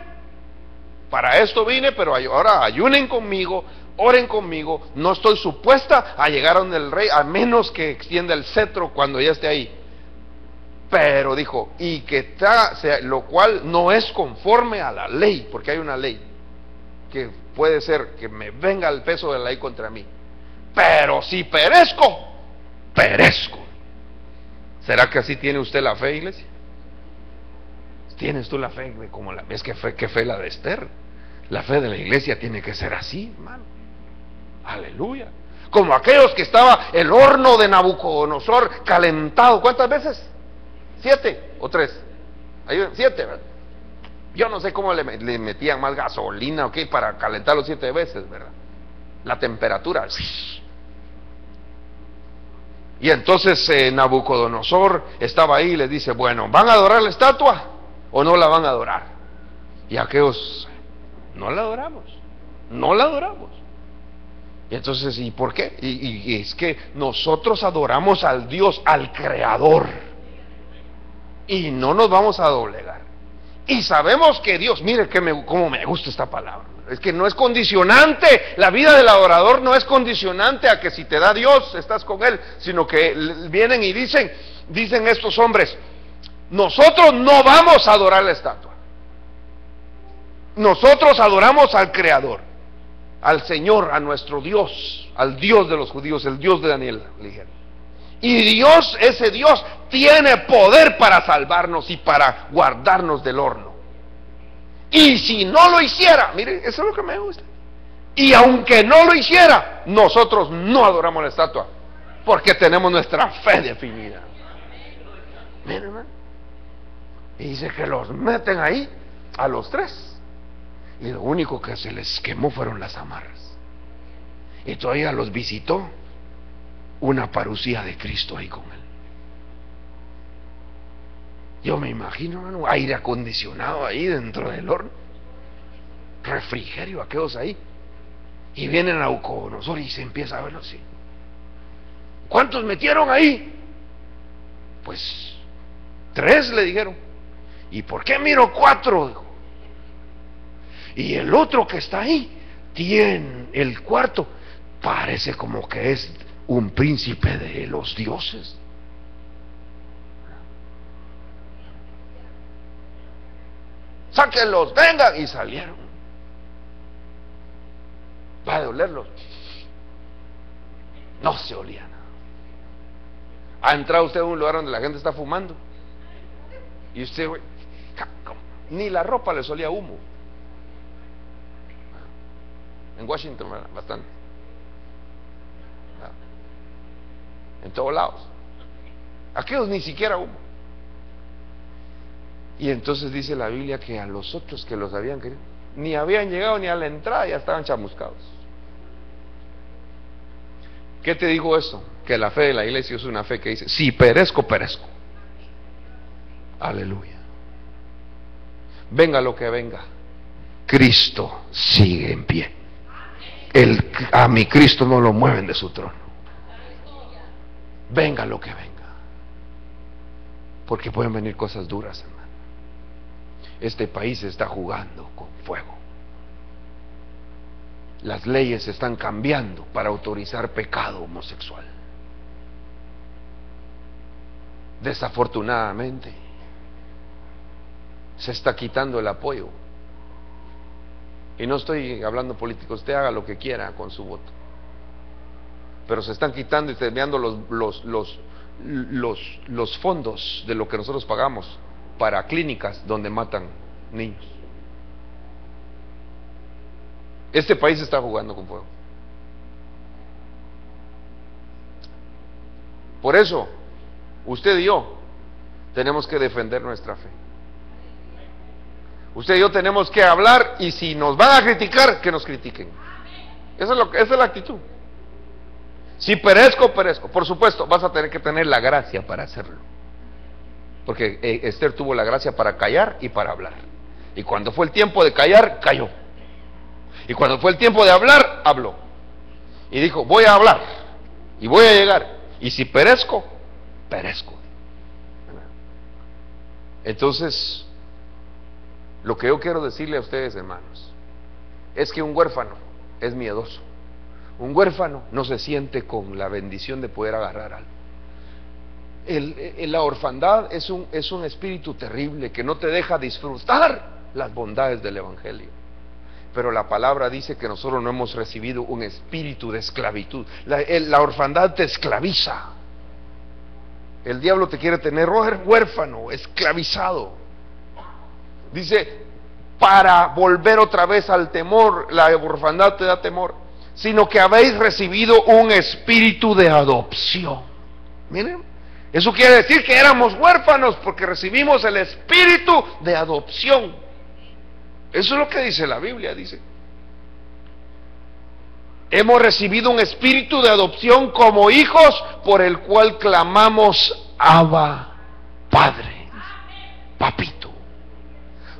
[SPEAKER 1] para esto vine, pero ahora ayunen conmigo, oren conmigo, no estoy supuesta a llegar a donde el rey, a menos que extienda el cetro cuando ya esté ahí. Pero dijo, y que lo cual no es conforme a la ley, porque hay una ley que puede ser que me venga el peso de la ley contra mí. Pero si perezco, perezco. ¿Será que así tiene usted la fe, iglesia? ¿Tienes tú la fe como la? ¿Ves qué fe la de Esther? La fe de la iglesia tiene que ser así, hermano. Aleluya. Como aquellos que estaba el horno de Nabucodonosor calentado. ¿Cuántas veces? 7 o 3. 7, ¿verdad? Yo no sé cómo le metían más gasolina o qué para calentarlo 7 veces, ¿verdad? La temperatura. Y entonces Nabucodonosor estaba ahí y les dice: bueno, ¿van a adorar la estatua o no la van a adorar? Y aquellos: no la adoramos, no la adoramos. Y entonces, ¿y por qué? Y es que nosotros adoramos al Dios, al Creador, y no nos vamos a doblegar. Y sabemos que Dios, mire cómo me gusta esta palabra, es que no es condicionante. La vida del adorador no es condicionante a que si te da Dios estás con Él, sino que vienen y dicen estos hombres: nosotros no vamos a adorar la estatua, nosotros adoramos al Creador, al Señor, a nuestro Dios, al Dios de los judíos, el Dios de Daniel, le dijeron. Y Dios, ese Dios, tiene poder para salvarnos y para guardarnos del horno. Y si no lo hiciera, mire, eso es lo que me gusta. Y aunque no lo hiciera, nosotros no adoramos la estatua, porque tenemos nuestra fe definida. Miren, hermano. Y dice que los meten ahí a los 3. Y lo único que se les quemó fueron las amarras. Y todavía los visitó una parucía de Cristo ahí con él. Yo me imagino, hermano, aire acondicionado ahí dentro del horno, refrigerio, aquellos ahí. Y vienen a Nabucodonosor y se empieza a verlo así. ¿Cuántos metieron ahí? Pues 3 le dijeron. ¿Y por qué miro 4? Dijo. Y el otro que está ahí, tiene el cuarto, parece como que es un príncipe de los dioses. Sáquenlos, vengan. Y salieron. Va a olerlos. No se olía nada. ¿Ha entrado usted a un lugar donde la gente está fumando? Y usted, ni la ropa le olía humo. En Washington, bastante. En todos lados. Aquellos ni siquiera humo. Y entonces dice la Biblia que a los otros que los habían querido, ni habían llegado ni a la entrada, ya estaban chamuscados. ¿Qué te digo eso? Que la fe de la iglesia es una fe que dice: si perezco, perezco. Aleluya. Venga lo que venga, Cristo sigue en pie. A mi Cristo no lo mueven de su trono. Venga lo que venga. Porque pueden venir cosas duras, hermano. Este país se está jugando con fuego. Las leyes se están cambiando para autorizar pecado homosexual. Desafortunadamente, se está quitando el apoyo. Y no estoy hablando político, usted haga lo que quiera con su voto. pero se están quitando y desviando los fondos de lo que nosotros pagamos para clínicas donde matan niños. Este país está jugando con fuego. Por eso, usted y yo tenemos que defender nuestra fe. Usted y yo tenemos que hablar, y si nos van a criticar, que nos critiquen. Esa es la actitud. Si perezco, perezco. Por supuesto, vas a tener que tener la gracia para hacerlo. Porque Esther tuvo la gracia para callar y para hablar. Y cuando fue el tiempo de callar, calló. Y cuando fue el tiempo de hablar, habló. Y dijo, voy a hablar. Y voy a llegar. Y si perezco, perezco. Entonces, lo que yo quiero decirle a ustedes, hermanos, es que un huérfano es miedoso. Un huérfano no se siente con la bendición de poder agarrar algo. La orfandad es un espíritu terrible que no te deja disfrutar las bondades del Evangelio. Pero la palabra dice que nosotros no hemos recibido un espíritu de esclavitud. La orfandad te esclaviza. El diablo te quiere tener huérfano, esclavizado. Dice, para volver otra vez al temor. La orfandad te da temor, sino que habéis recibido un espíritu de adopción. Miren, eso quiere decir que éramos huérfanos porque recibimos el espíritu de adopción. Eso es lo que dice la Biblia, dice. Hemos recibido un espíritu de adopción como hijos, por el cual clamamos, Abba, Padre, papito.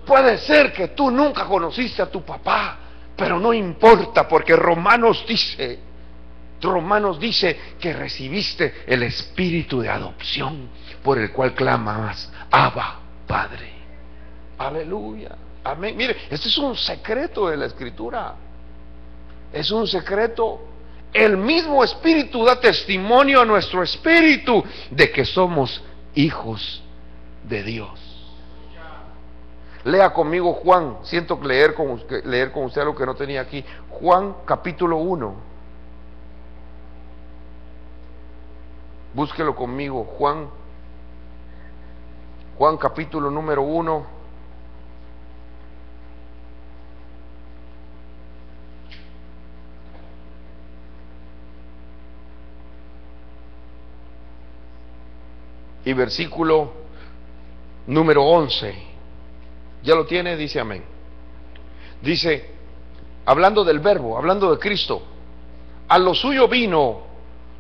[SPEAKER 1] Puede ser que tú nunca conociste a tu papá, pero no importa, porque Romanos dice que recibiste el espíritu de adopción, por el cual clamas, Abba, Padre. Aleluya, amén. Mire, este es un secreto de la Escritura. Es un secreto. El mismo Espíritu da testimonio a nuestro espíritu de que somos hijos de Dios. Lea conmigo Juan. Siento leer con usted algo que no tenía aquí. Juan capítulo 1. Búsquelo conmigo. Juan capítulo número 1. Y versículo número 11. ¿Ya lo tiene? Dice amén. Dice, hablando del Verbo, hablando de Cristo, a lo suyo vino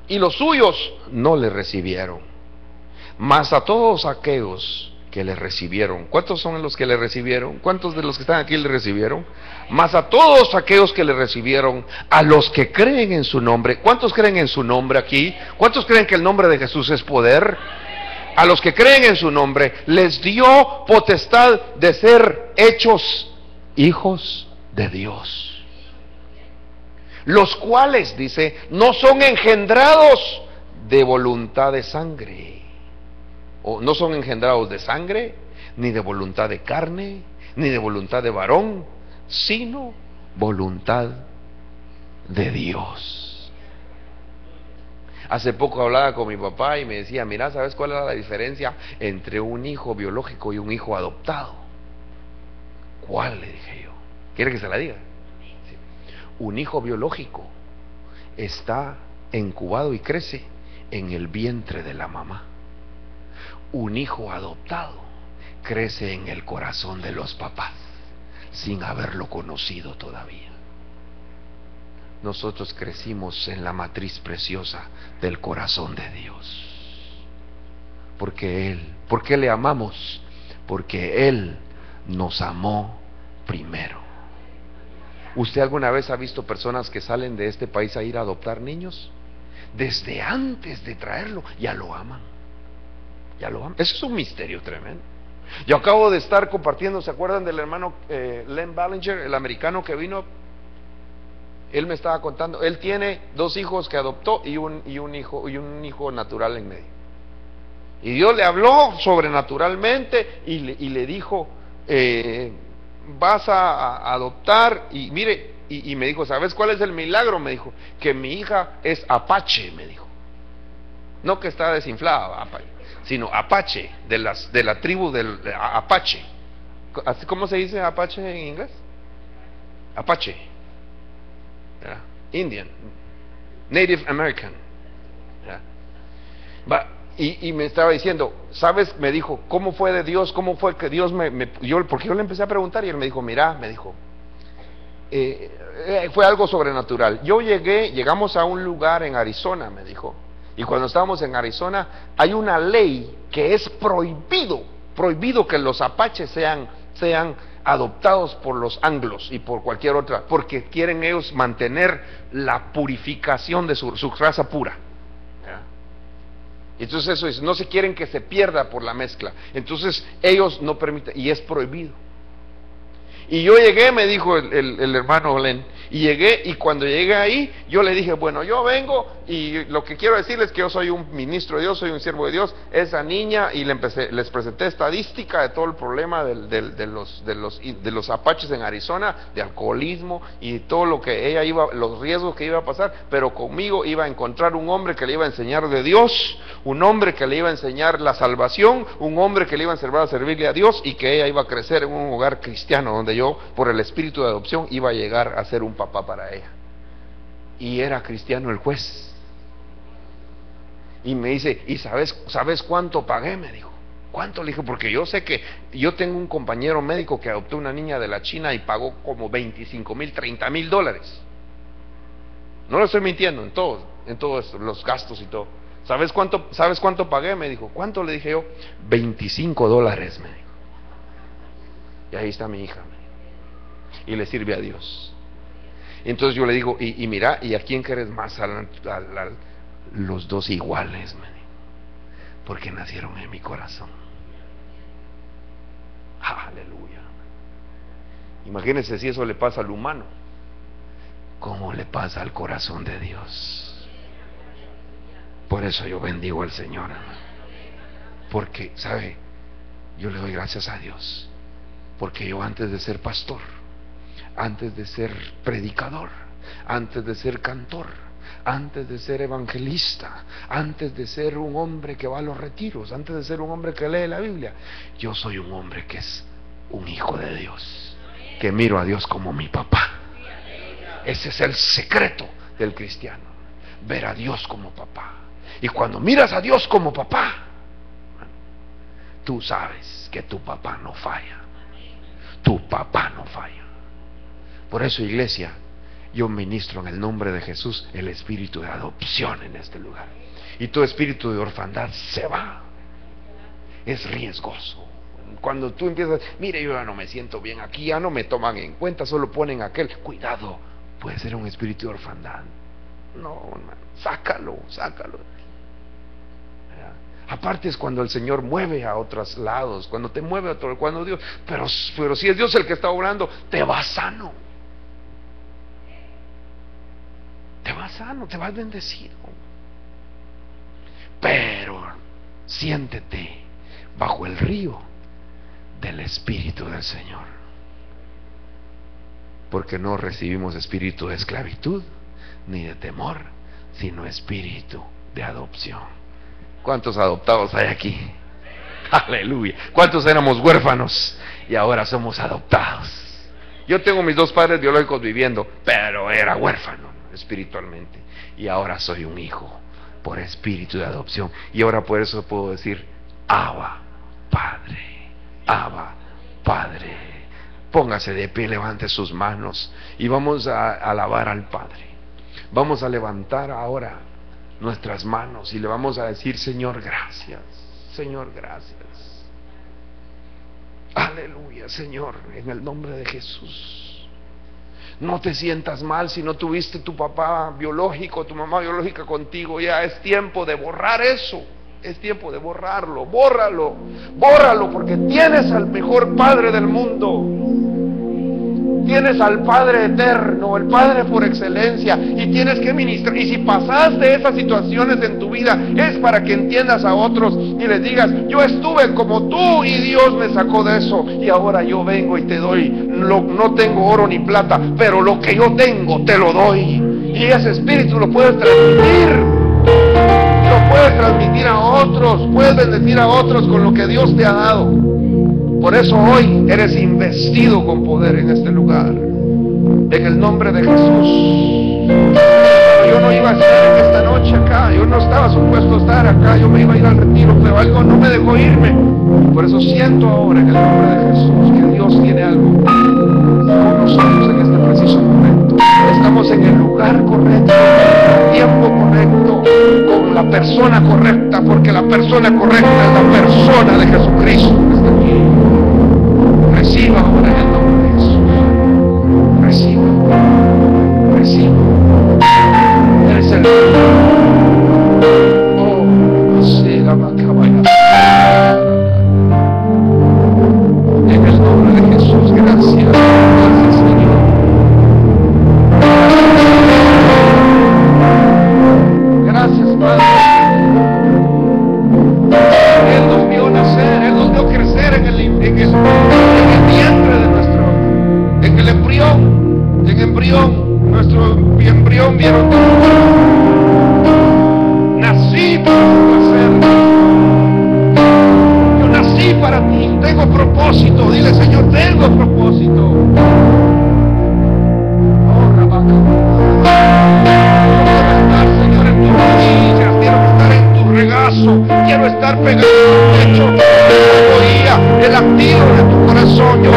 [SPEAKER 1] y los suyos no le recibieron, mas a todos aquellos que le recibieron. ¿Cuántos son los que le recibieron? ¿Cuántos de los que están aquí le recibieron? Mas a todos aquellos que le recibieron, a los que creen en su nombre. ¿Cuántos creen en su nombre aquí? ¿Cuántos creen que el nombre de Jesús es poder? A los que creen en su nombre, les dio potestad de ser hechos hijos de Dios. Los cuales, dice, no son engendrados de voluntad de sangre. O no son engendrados de sangre, ni de voluntad de carne, ni de voluntad de varón, sino voluntad de Dios. Hace poco hablaba con mi papá y me decía, mira, ¿sabes cuál era la diferencia entre un hijo biológico y un hijo adoptado? ¿Cuál? Le dije yo. ¿Quiere que se la diga? Sí. Un hijo biológico está incubado y crece en el vientre de la mamá. Un hijo adoptado crece en el corazón de los papás, sin haberlo conocido todavía. Nosotros crecimos en la matriz preciosa del corazón de Dios. ¿Por qué le amamos? Porque Él nos amó primero. ¿Usted alguna vez ha visto personas que salen de este país a ir a adoptar niños? Desde antes de traerlo, ya lo aman. Ya lo aman. Eso es un misterio tremendo. Yo acabo de estar compartiendo, ¿se acuerdan del hermano Len Ballinger, el americano que vino? Él me estaba contando, él tiene 2 hijos que adoptó y un hijo natural en medio. Y Dios le habló sobrenaturalmente y le dijo, vas a adoptar, y mire, y me dijo, ¿sabes cuál es el milagro? Me dijo, que mi hija es apache, me dijo. No que está desinflada, sino apache, de la tribu del apache. ¿Cómo se dice apache en inglés? Apache. Indian. Native American. Y me estaba diciendo, ¿sabes? Me dijo, ¿cómo fue de Dios? ¿Cómo fue que Dios porque yo le empecé a preguntar y él me dijo, mira, me dijo, fue algo sobrenatural. Llegamos a un lugar en Arizona, me dijo, y cuando estábamos en Arizona, hay una ley que es prohibido que los apaches sean adoptados por los anglos y por cualquier otra, porque quieren ellos mantener la purificación de su raza pura. Entonces eso es, no se quieren que se pierda por la mezcla. Entonces ellos no permiten, y es prohibido. Y yo llegué, me dijo el hermano Glenn, y llegué, y cuando llegué ahí, yo le dije, bueno, yo vengo, y lo que quiero decirles es que yo soy un ministro de Dios, soy un siervo de Dios. Esa niña, y les presenté estadística de todo el problema de los apaches en Arizona, de alcoholismo, y todo lo que los riesgos que iba a pasar, pero conmigo iba a encontrar un hombre que le iba a enseñar de Dios, un hombre que le iba a enseñar la salvación, un hombre que le iba a enseñar a servirle a Dios, y que ella iba a crecer en un hogar cristiano, donde yo, por el espíritu de adopción, iba a llegar a ser un papá para ella. Y era cristiano el juez. Y me dice, ¿y sabes cuánto pagué? Me dijo. ¿Cuánto? Le dije, porque yo sé que yo tengo un compañero médico que adoptó una niña de la China y pagó como 25,000, 30,000 dólares. No lo estoy mintiendo, en todos los gastos y todo. ¿Sabes cuánto pagué? Me dijo. ¿Cuánto? Le dije yo. 25 dólares, me dijo. Y ahí está mi hija, me dijo. Y le sirve a Dios. Y entonces yo le digo, y mira, ¿y a quién quieres más? Los dos iguales, me dijo, porque nacieron en mi corazón. Aleluya. Imagínense si eso le pasa al humano, ¿cómo le pasa al corazón de Dios? Por eso yo bendigo al Señor, hermano. Porque, ¿sabe? Yo le doy gracias a Dios, porque yo antes de ser pastor, antes de ser predicador, antes de ser cantor, antes de ser evangelista, antes de ser un hombre que va a los retiros, antes de ser un hombre que lee la Biblia, yo soy un hombre que es un hijo de Dios, que miro a Dios como mi papá. Ese es el secreto del cristiano, ver a Dios como papá. Y cuando miras a Dios como papá, tú sabes que tu papá no falla. Tu papá no falla. Por eso, iglesia, yo ministro en el nombre de Jesús el espíritu de adopción en este lugar. Y todo espíritu de orfandad se va. Es riesgoso. Cuando tú empiezas, mire, yo ya no me siento bien aquí, ya no me toman en cuenta, solo ponen aquel. Cuidado, puede ser un espíritu de orfandad. No, hermano, sácalo. Aparte es cuando el Señor mueve a otros lados, cuando te mueve a otro, cuando Dios, pero si es Dios el que está obrando, te vas sano. Te vas bendecido. Pero siéntete bajo el río del Espíritu del Señor, porque no recibimos espíritu de esclavitud ni de temor, sino espíritu de adopción. ¿Cuántos adoptados hay aquí? Aleluya. ¿Cuántos éramos huérfanos y ahora somos adoptados? Yo tengo mis dos padres biológicos viviendo, pero era huérfano espiritualmente, y ahora soy un hijo por espíritu de adopción, y ahora por eso puedo decir Abba Padre, Abba Padre. Póngase de pie, levante sus manos y vamos a alabar al Padre. Vamos a levantar ahora nuestras manos y le vamos a decir: Señor, gracias, Señor, gracias. Aleluya, Señor, en el nombre de Jesús. No te sientas mal si no tuviste tu papá biológico, tu mamá biológica contigo. Ya es tiempo de borrar eso. Es tiempo de borrarlo. Bórralo porque tienes al mejor padre del mundo. tienes al Padre eterno, el Padre por excelencia, y tienes que ministrar. Y si pasaste esas situaciones en tu vida, es para que entiendas a otros y les digas: yo estuve como tú y Dios me sacó de eso, y ahora yo vengo y te doy, no tengo oro ni plata, pero lo que yo tengo te lo doy. Y ese espíritu lo puedes transmitir. Lo puedes transmitir a otros, puedes bendecir a otros con lo que Dios te ha dado. Por eso hoy eres investido con poder en este lugar, en el nombre de Jesús. Yo no iba a estar en esta noche acá, yo no estaba supuesto a estar acá, yo me iba a ir al retiro, pero algo no me dejó irme. Por eso siento ahora en el nombre de Jesús que Dios tiene algo con nosotros en este preciso momento. Estamos en el lugar correcto, en el tiempo correcto, con la persona correcta, porque la persona correcta es la persona de Jesucristo que está aquí. Reciba ahora en el nombre de Jesús. Reciba. Reciba. Eres el... Oh, así la macabaya. En el nombre de Jesús, gracias. Gracias, Señor. Gracias, Padre. Él nos vio nacer, Él nos vio crecer en el vientre de nuestro, en el embrión, nuestro embrión vieron de nací para placer. Yo nací para ti, tengo propósito. Dile: Señor, tengo propósito. Oh, Rabaca. Señor, en tus rodillas, quiero estar en tu regazo, quiero estar pegado a tu pecho, el latido de tu corazón. Yo